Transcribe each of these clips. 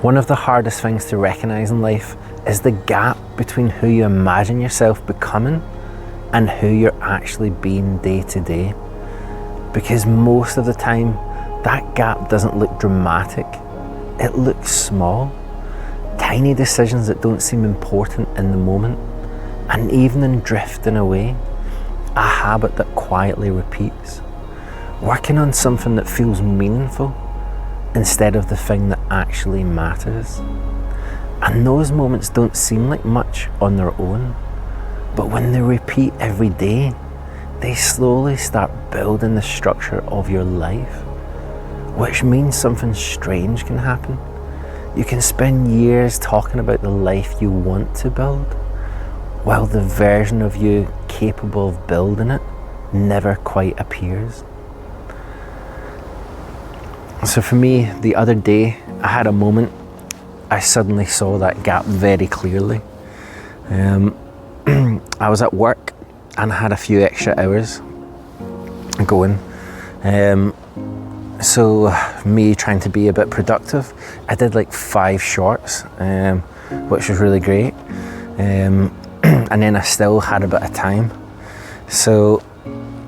One of the hardest things to recognise in life is the gap between who you imagine yourself becoming and who you're actually being day to day. Because most of the time, that gap doesn't look dramatic. It looks small. Tiny decisions that don't seem important in the moment, and even in drifting away, a habit that quietly repeats. Working on something that feels meaningful instead of the thing that actually matters. And those moments don't seem like much on their own, but when they repeat every day, they slowly start building the structure of your life, which means something strange can happen. You can spend years talking about the life you want to build, while the version of you capable of building it never quite appears. So for me, the other day, I had a moment. I suddenly saw that gap very clearly. I was at work and I had a few extra hours going. So me trying to be a bit productive, I did like 5 shorts, which was really great. And then I still had a bit of time. So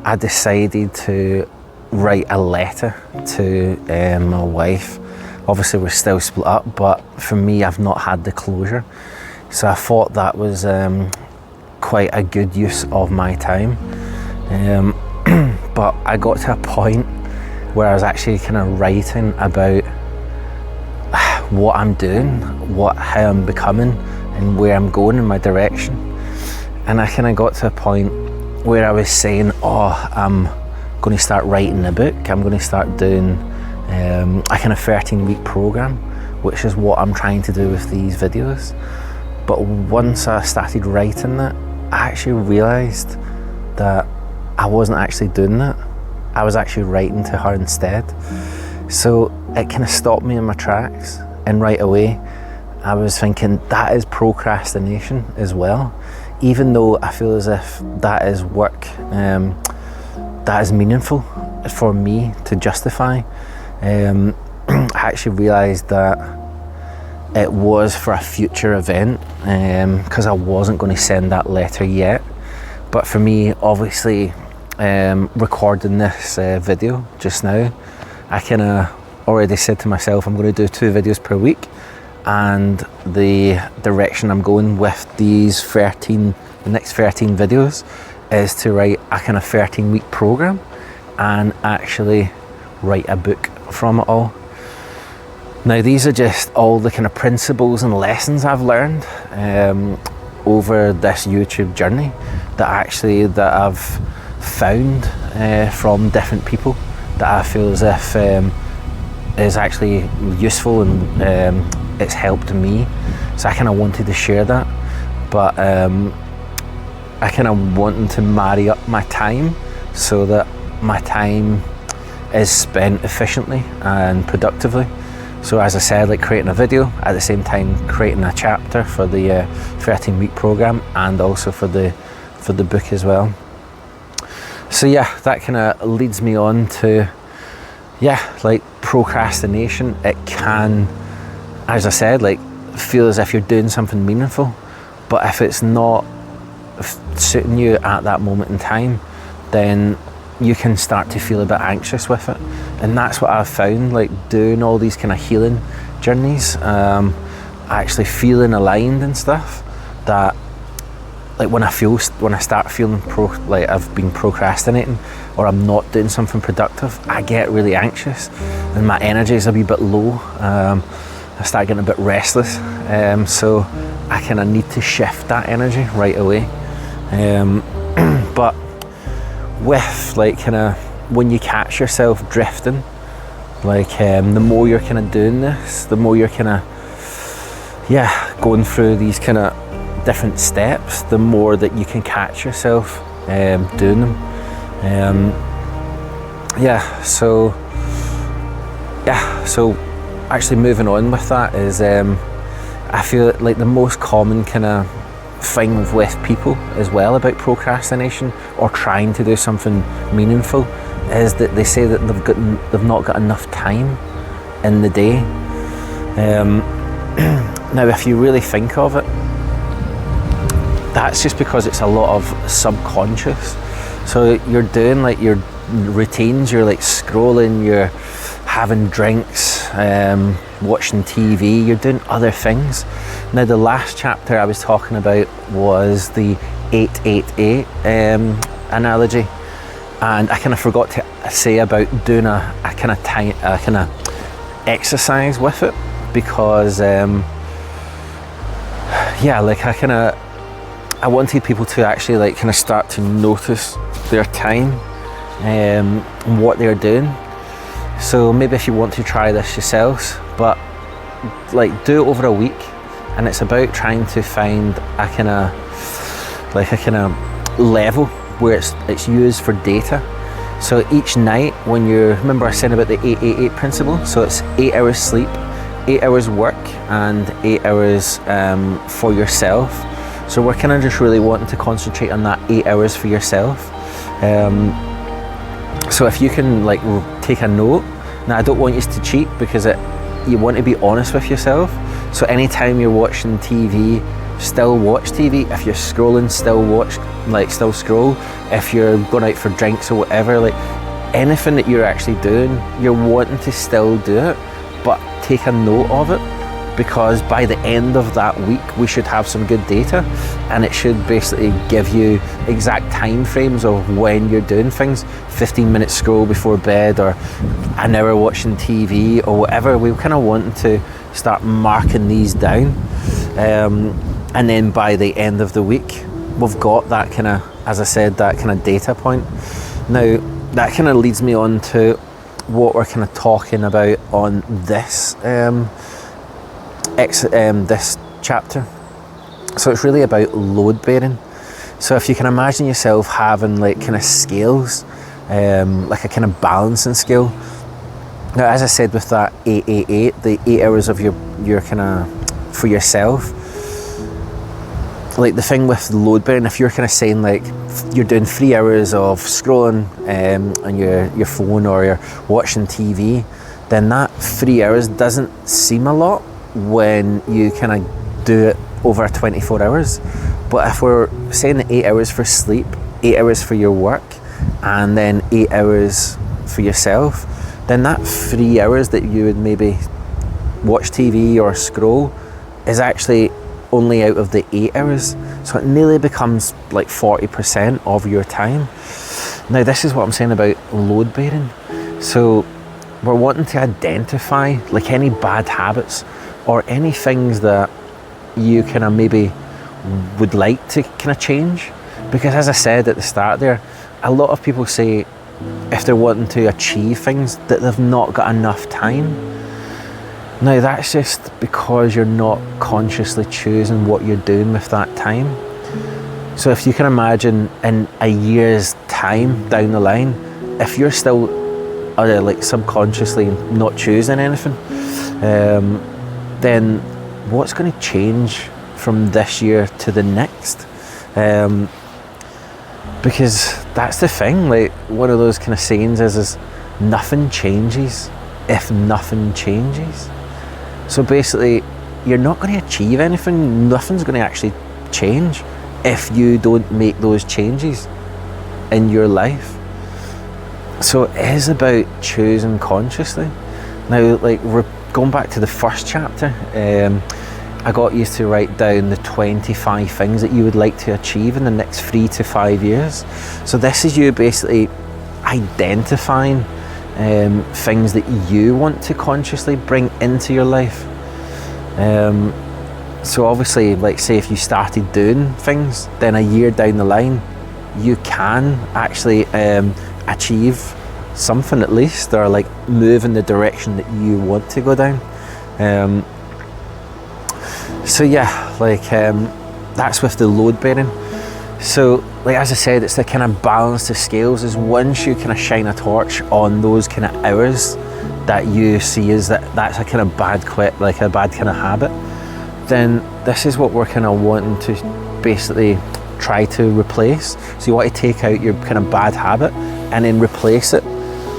I decided to write a letter to my wife. Obviously we're still split up, but for me, I've not had the closure. So I thought that was quite a good use of my time. But I got to a point where I was actually kind of writing about what I'm doing, how I'm becoming, and where I'm going in my direction. And I kind of got to a point where I was saying, I'm going to start writing a book. I'm going to start doing a kind of 13-week program, which is what I'm trying to do with these videos. But once I started writing that, I actually realised that I wasn't actually doing that. I was actually writing to her instead. So it kind of stopped me in my tracks, and right away I was thinking that is procrastination as well. Even though I feel as if that is work that is meaningful for me to justify, I actually realised that it was for a future event, because I wasn't going to send that letter yet. But for me, obviously, recording this video just now, I kind of already said to myself I'm going to do 2 videos per week, and the direction I'm going with the next 13 videos is to write a kind of 13-week program and actually write a book from it all. Now, these are just all the kind of principles and lessons I've learned over this YouTube journey that I've found from different people that I feel as if is actually useful, and it's helped me. So I kind of wanted to share that, but I kind of wanted to marry up my time so that my time is spent efficiently and productively. So as I said, like creating a video, at the same time creating a chapter for the 13-week program, and also for the book as well. So yeah, that kind of leads me on to, like procrastination. It can, as I said, like feel as if you're doing something meaningful, but if it's not suiting you at that moment in time, then you can start to feel a bit anxious with it. And that's what I've found, like doing all these kind of healing journeys, actually feeling aligned and stuff, that like when I start feeling like I've been procrastinating or I'm not doing something productive, I get really anxious and my energy is a wee bit low. I start getting a bit restless, so I kind of need to shift that energy right away. But with like kind of when you catch yourself drifting, like the more you're kind of doing this, the more you're kind of going through these kind of different steps, the more that you can catch yourself doing them. So actually moving on with that is I feel like the most common kind of thing with people as well about procrastination or trying to do something meaningful is that they say that they've not got enough time in the day. Now, if you really think of it, that's just because it's a lot of subconscious. So you're doing like your routines, you're like scrolling, you're having drinks, watching TV, you're doing other things. Now, the last chapter I was talking about was the 888 analogy, and I kind of forgot to say about doing a kind of exercise with it, because I wanted people to actually like kind of start to notice their time and what they're doing. So maybe if you want to try this yourselves, but like do it over a week, and it's about trying to find a kind of level where it's used for data. So each night, when you remember I said about the 888 principle, so it's 8 hours sleep, 8 hours work, and 8 hours for yourself. So we're kind of just really wanting to concentrate on that 8 hours for yourself. So if you can like take a note. Now, I don't want you to cheat, because you want to be honest with yourself. So anytime you're watching TV, still watch TV. If you're scrolling, still scroll. If you're going out for drinks or whatever, like anything that you're actually doing, you're wanting to still do it, but take a note of it, because by the end of that week we should have some good data, and it should basically give you exact time frames of when you're doing things. 15-minute scroll before bed, or an hour watching TV, or whatever. We kind of want to start marking these down, and then by the end of the week we've got that kind of, as I said, that kind of data point. Now that kind of leads me on to what we're kind of talking about on this this chapter. So it's really about load bearing. So if you can imagine yourself having like kind of scales, like a kind of balancing scale. Now, as I said, with that 888, the 8 hours of your kind of for yourself, like the thing with load bearing, if you're kind of saying like you're doing 3 hours of scrolling on your phone, or you're watching TV, then that 3 hours doesn't seem a lot when you kind of do it over 24 hours. But if we're saying 8 hours for sleep, 8 hours for your work, and then 8 hours for yourself, then that 3 hours that you would maybe watch TV or scroll is actually only out of the 8 hours. So it nearly becomes like 40% of your time. Now, this is what I'm saying about load bearing. So we're wanting to identify like any bad habits or any things that you kind of maybe would like to kind of change. Because as I said at the start there, a lot of people say if they're wanting to achieve things that they've not got enough time. Now, that's just because you're not consciously choosing what you're doing with that time. So if you can imagine in a year's time down the line, if you're still like subconsciously not choosing anything, then what's going to change from this year to the next? Because that's the thing, like one of those kind of sayings is nothing changes if nothing changes. So basically, you're not going to achieve anything, nothing's going to actually change if you don't make those changes in your life. So it is about choosing consciously. Now, like going back to the first chapter, I got you to write down the 25 things that you would like to achieve in the next 3 to 5 years. So this is you basically identifying things that you want to consciously bring into your life. So obviously, like say if you started doing things, then a year down the line, you can actually achieve something at least, or like move in the direction that you want to go down. So yeah, like that's with the load bearing. So like as I said, it's the kind of balance of scales is once you kind of shine a torch on those kind of hours that you see is that's a kind of bad quit, like a bad kind of habit, then this is what we're kind of wanting to basically try to replace. So you want to take out your kind of bad habit and then replace it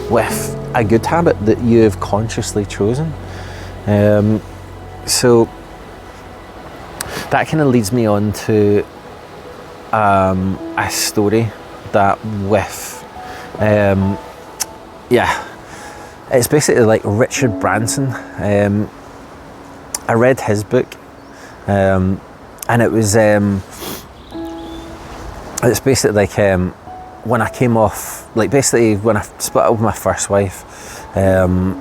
with a good habit that you've consciously chosen. So that kind of leads me on to a story that with, it's basically like Richard Branson. I read his book, and it was, it's basically like when I came off, like basically when I split up with my first wife, I've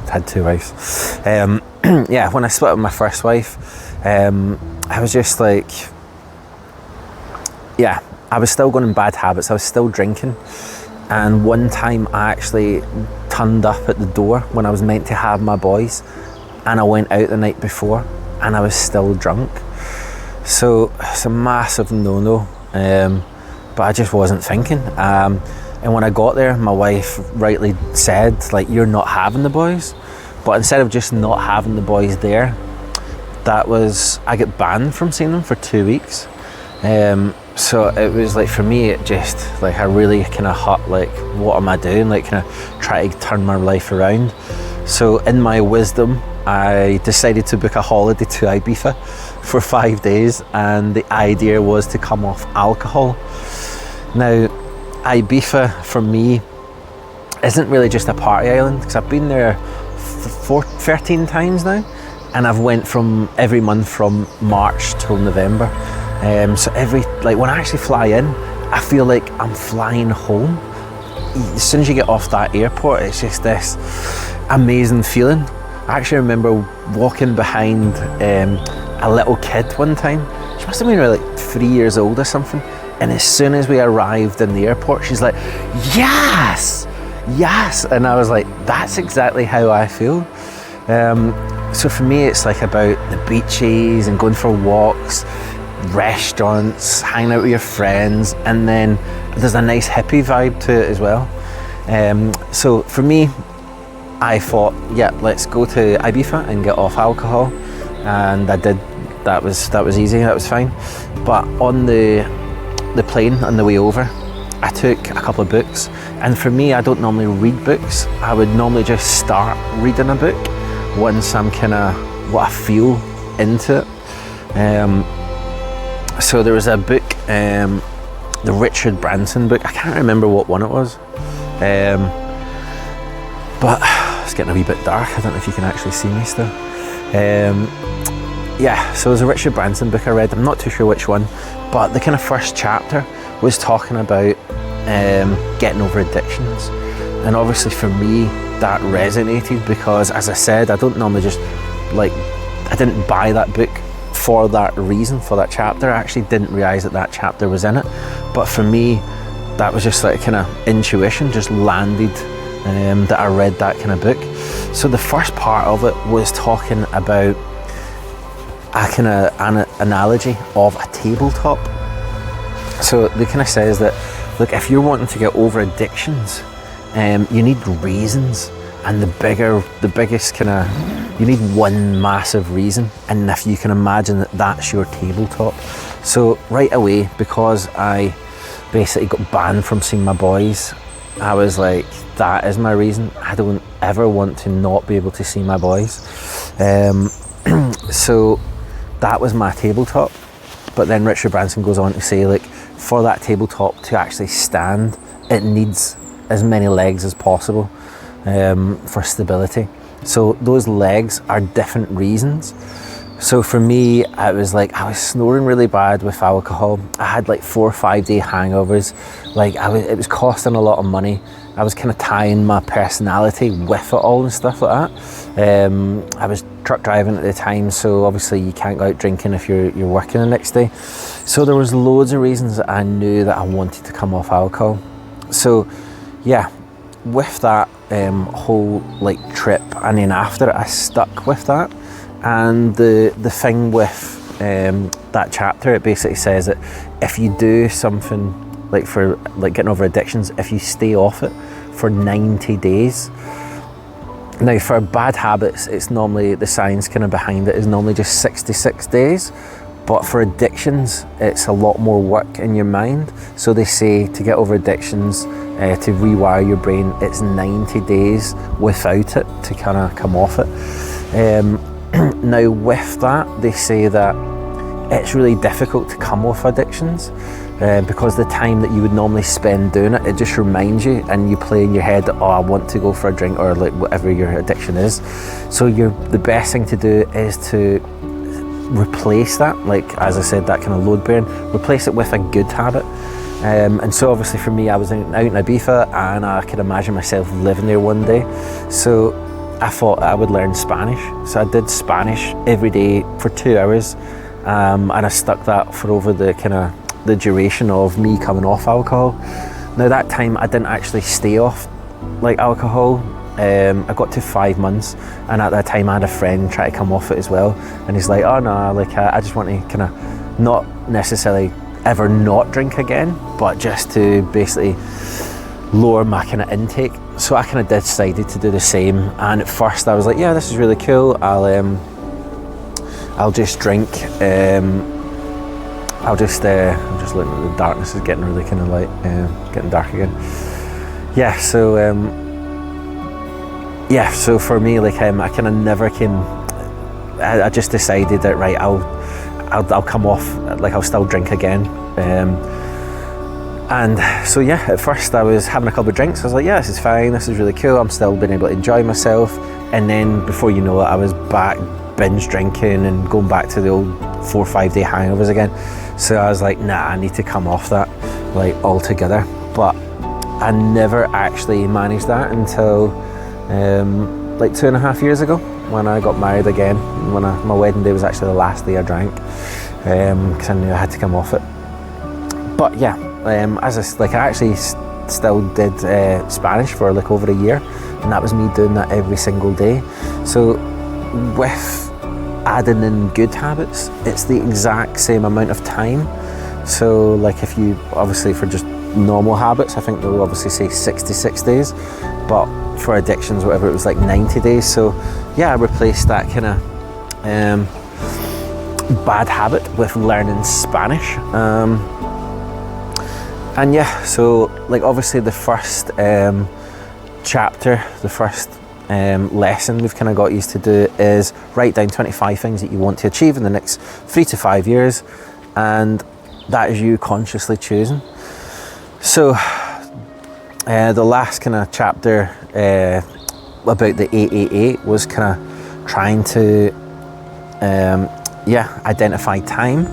had 2 wives. When I split up with my first wife, I was just like, I was still going in bad habits. I was still drinking. And one time I actually turned up at the door when I was meant to have my boys, and I went out the night before and I was still drunk. So it's a massive no-no, but I just wasn't thinking. And when I got there, my wife rightly said, like, you're not having the boys. But instead of just not having the boys there, I got banned from seeing them for 2 weeks. So it was like, for me, it just, like, I really kind of hurt, like, what am I doing? Like, kind of try to turn my life around. So in my wisdom, I decided to book a holiday to Ibiza for 5 days, and the idea was to come off alcohol. Now, Ibiza for me isn't really just a party island, because I've been there 13 times now, and I've went from every month from March till November. So when I actually fly in, I feel like I'm flying home. As soon as you get off that airport, it's just this amazing feeling. I actually remember walking behind a little kid one time. She must have been like 3 years old or something. And as soon as we arrived in the airport, she's like, yes! And I was like, that's exactly how I feel. So for me, it's like about the beaches and going for walks, restaurants, hanging out with your friends, and then there's a nice hippie vibe to it as well. So for me, I thought, let's go to Ibiza and get off alcohol, and I did. That was easy, that was fine. But on the plane on the way over, I took a couple of books, and for me, I don't normally read books. I would normally just start reading a book once I'm kind of what I feel into it. So there was a book, the Richard Branson book. I can't remember what one it was, but it's getting a wee bit dark. I don't know if you can actually see me still. So it was a Richard Branson book I read. I'm not too sure which one, but the kind of first chapter was talking about getting over addictions. And obviously for me, that resonated because, as I said, I don't normally just, I didn't buy that book for that reason, for that chapter. I actually didn't realise that chapter was in it. But for me, that was just like kind of intuition, just landed that I read that kind of book. So the first part of it was talking about a kind of an analogy of a tabletop. So they kind of says that, look, if you're wanting to get over addictions, you need reasons, and the biggest kind of, you need one massive reason, and if you can imagine that's your tabletop. So right away, because I basically got banned from seeing my boys, I was like, that is my reason. I don't ever want to not be able to see my boys. So that was my tabletop. But then Richard Branson goes on to say, like, for that tabletop to actually stand, it needs as many legs as possible for stability. So those legs are different reasons. So for me, it was like I was snoring really bad with alcohol. I had like 4 or 5 day hangovers. It was costing a lot of money. I was kind of tying my personality with it all and stuff like that. I was truck driving at the time, so obviously you can't go out drinking if you're working the next day. So there was loads of reasons that I knew that I wanted to come off alcohol. So yeah, with that whole trip, and then after it, I stuck with that. And the thing with that chapter, it basically says that if you do something for getting over addictions, if you stay off it for 90 days. Now for bad habits, it's normally, the science kind of behind it is normally just 66 days. But for addictions, it's a lot more work in your mind. So they say to get over addictions, to rewire your brain, it's 90 days without it to kind of come off it. Now with that, they say that it's really difficult to come off addictions because the time that you would normally spend doing it, it just reminds you, and you play in your head, oh, I want to go for a drink, or like whatever your addiction is. So the best thing to do is to replace that, like as I said, that kind of load bearing, replace it with a good habit. And so obviously for me, I was out in Ibiza, and I could imagine myself living there one day. So I thought I would learn Spanish. So I did Spanish every day for 2 hours, and I stuck that for over the duration of me coming off alcohol. Now that time I didn't actually stay off like alcohol. I got to 5 months, and at that time I had a friend try to come off it as well, and he's like, oh no, like I just want to kind of not necessarily ever not drink again, but just to basically lower my kind of intake. So I kind of decided to do the same, and at first I was like, yeah, this is really cool, I'll just drink, I'm just looking at the darkness is getting really kind of light, getting dark again. So for me, like I kind of never came. I just decided that right, I'll come off, like I'll still drink again. And so yeah, at first I was having a couple of drinks. I was like, yeah, this is fine. This is really cool. I'm still being able to enjoy myself. And then before you know it, I was back binge drinking and going back to the old 4 or 5 day hangovers again. So I was like, nah, I need to come off that like altogether. But I never actually managed that until like 2.5 years ago, when I got married again. When my wedding day was actually the last day I drank, because I knew I had to come off it. But yeah, I actually still did Spanish for like over a year, and that was me doing that every single day. So with adding in good habits, it's the exact same amount of time. So like if you, obviously for just normal habits, I think they'll obviously say 66 days, but for addictions, whatever, it was like 90 days. So yeah, I replaced that kind of bad habit with learning Spanish. And yeah, so like obviously the first chapter, the first lesson we've kind of got used to do is write down 25 things that you want to achieve in the next 3 to 5 years, and that is you consciously choosing. So the last kind of chapter about the 888 was kind of trying to identify time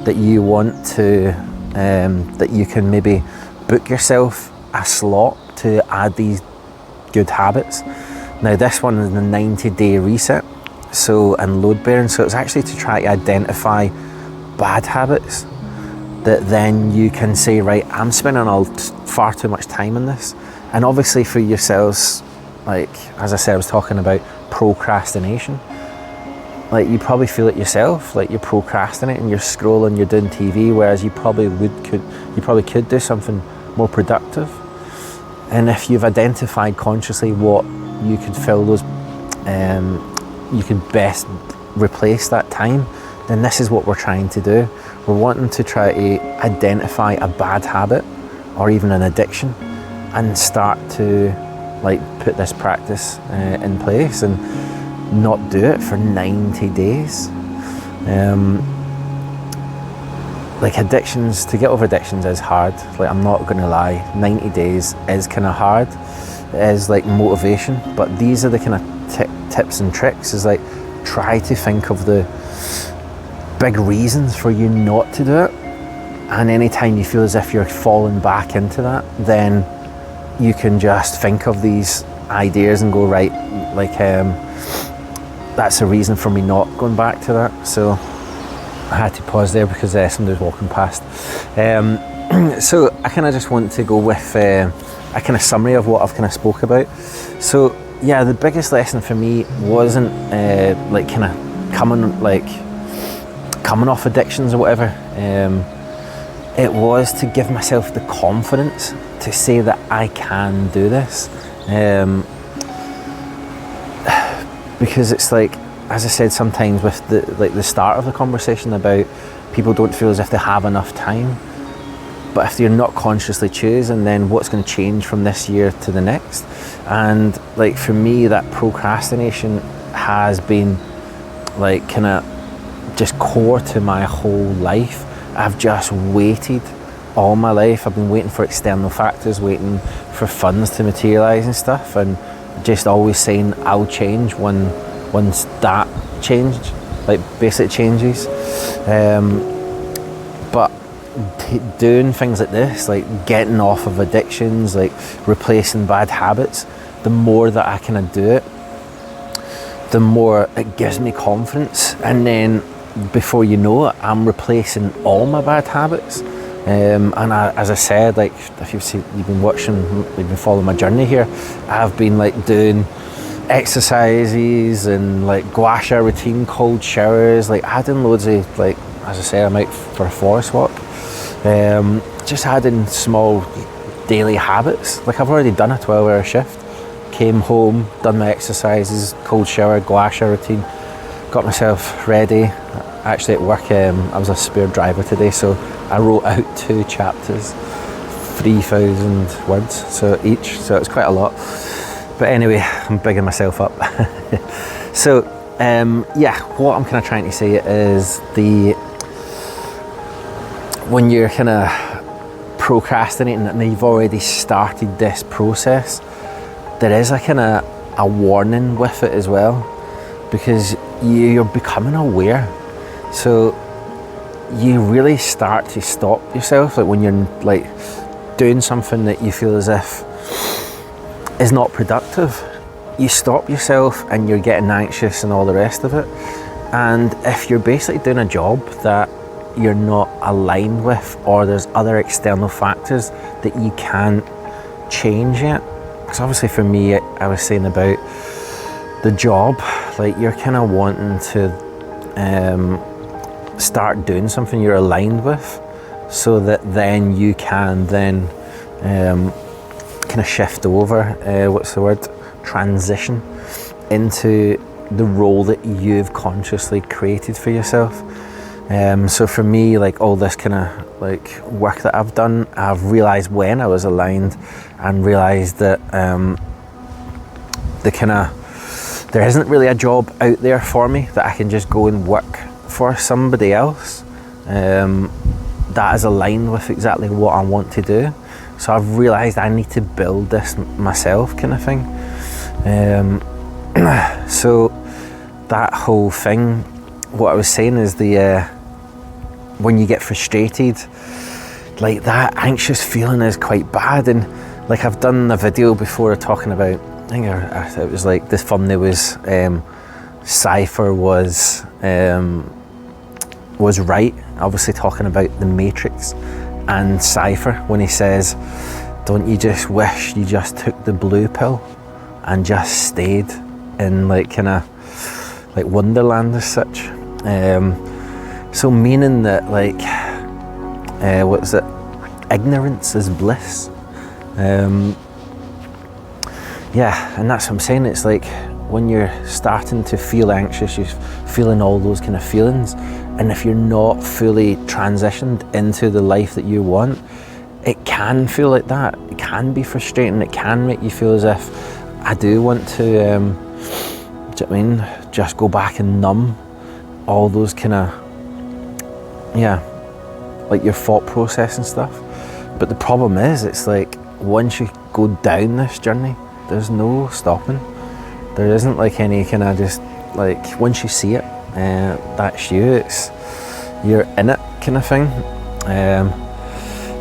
that you want to that you can maybe book yourself a slot to add these good habits. Now this one is the 90-day reset, so, and load bearing. So it's actually to try to identify bad habits that then you can say, right, I'm spending far too much time on this. And obviously for yourselves, like as I said, I was talking about procrastination. Like you probably feel it yourself, like you're procrastinating, you're scrolling, you're doing TV, whereas you probably could do something more productive. And if you've identified consciously what you could fill those, you could best replace that time, then this is what we're trying to do. We're wanting to try to identify a bad habit or even an addiction and start to like put this practice in place and not do it for 90 days. Like addictions, to get over addictions is hard. Like I'm not gonna lie, 90 days is kind of hard. It is like motivation, but these are the kind of tips and tricks, is like try to think of the big reasons for you not to do it, and anytime you feel as if you're falling back into that, then you can just think of these ideas and go, right, like that's a reason for me not going back to that. So I had to pause there because somebody was walking past. So I kind of just want to go with a kind of summary of what I've kind of spoke about. So yeah, the biggest lesson for me wasn't like kind of coming off addictions or whatever. It was to give myself the confidence to say that I can do this. Because it's like, as I said, sometimes with the start of the conversation about people don't feel as if they have enough time. But if you're not consciously choosing, then what's going to change from this year to the next? And like for me, that procrastination has been like kind of just core to my whole life. I've just waited all my life. I've been waiting for external factors, waiting for funds to materialise and stuff, and just always saying I'll change once that changed, like basic changes. But doing things like this, like getting off of addictions, like replacing bad habits, the more that I kind of do it, the more it gives me confidence. And then before you know it, I'm replacing all my bad habits. And as I said, like if you've been watching, you've been following my journey here, I've been like doing exercises and like gua sha routine, cold showers, like adding loads of, like as I say, I'm out for a forest walk, just adding small daily habits. Like I've already done a 12-hour shift, came home, done my exercises, cold shower, gua sha routine, got myself ready. Actually at work, I was a spare driver today, so I wrote out 2 chapters, 3,000 words so each, so it's quite a lot. But anyway, I'm bigging myself up. So yeah, what I'm kind of trying to say is when you're kind of procrastinating and you've already started this process, there is a kind of a warning with it as well, because you're becoming aware. So you really start to stop yourself, like when you're like doing something that you feel as if is not productive, you stop yourself and you're getting anxious and all the rest of it. And if you're basically doing a job that you're not aligned with, or there's other external factors that you can't change yet, because obviously for me, I was saying about the job, like you're kind of wanting to start doing something you're aligned with, so that then you can then kind of shift over, transition into the role that you've consciously created for yourself. So for me, like all this kind of like work that I've done, I've realised when I was aligned and realised that there isn't really a job out there for me that I can just go and work for somebody else that is aligned with exactly what I want to do. So I've realised I need to build this myself, kind of thing. So that whole thing, what I was saying is when you get frustrated, like that anxious feeling is quite bad. And like I've done a video before talking about, I think it was like this thumbnail was Cypher was right, obviously talking about the Matrix and Cypher when he says, don't you just wish you just took the blue pill and just stayed in like kind of like Wonderland as such. So meaning that like what's it, ignorance is bliss. Yeah, and that's what I'm saying. It's like when you're starting to feel anxious, you're feeling all those kind of feelings, and if you're not fully transitioned into the life that you want, it can feel like that. It can be frustrating. It can make you feel as if I do want to, do you know what I mean, just go back and numb all those kind of, yeah, like your thought process and stuff. But the problem is, it's like once you go down this journey, there's no stopping. There isn't like any kind of just like, once you see it, that's you, you're in it kind of thing.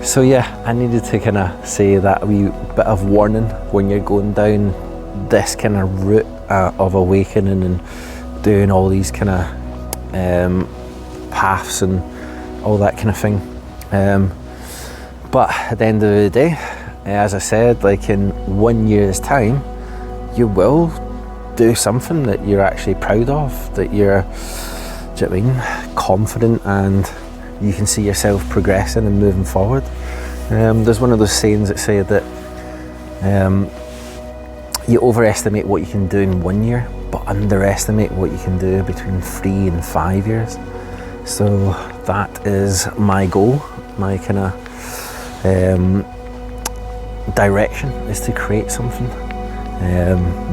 So yeah, I needed to kind of say that wee bit of warning when you're going down this kind of route of awakening and doing all these kind of paths and all that kind of thing. But at the end of the day, as I said, like in 1 year's time, you will do something that you're actually proud of, that you're, do you know what I mean, confident, and you can see yourself progressing and moving forward. There's one of those sayings that say that you overestimate what you can do in 1 year, but underestimate what you can do between 3 and 5 years. So that is my goal, my kind of direction is to create something.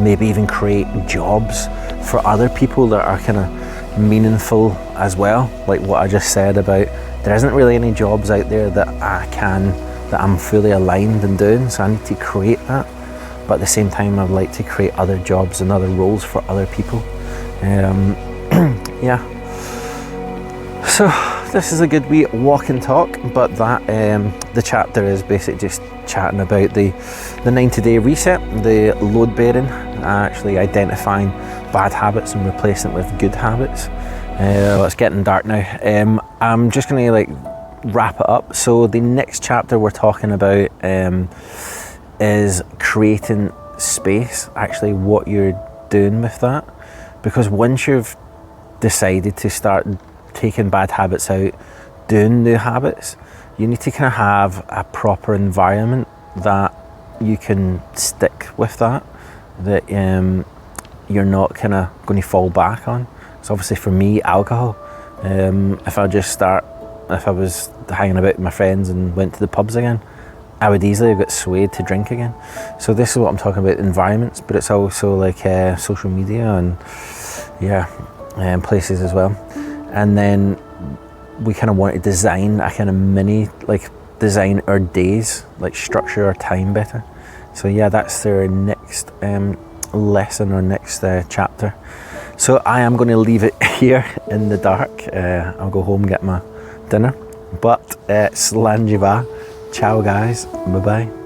Maybe even create jobs for other people that are kind of, meaningful as well. Like what I just said about there isn't really any jobs out there that I'm fully aligned in doing, so I need to create that. But at the same time, I'd like to create other jobs and other roles for other people. Yeah. So this is a good wee walk and talk, but that the chapter is basically just chatting about the 90-day reset, the load bearing, actually identifying bad habits and replacing it with good habits. It's getting dark now. I'm just going to like wrap it up. So the next chapter we're talking about is creating space, actually what you're doing with that. Because once you've decided to start taking bad habits out, doing new habits, you need to kind of have a proper environment that you can stick with that you're not kind of going to fall back on. So obviously for me, alcohol, if I was hanging about with my friends and went to the pubs again, I would easily get swayed to drink again. So this is what I'm talking about, environments, but it's also like social media and places as well. And then we kind of want to design a kind of design our days, like structure our time better. So yeah, that's their next lesson or next chapter. So I am going to leave it here in the dark. I'll go home and get my dinner. But Slanjiva. Ciao guys, bye bye.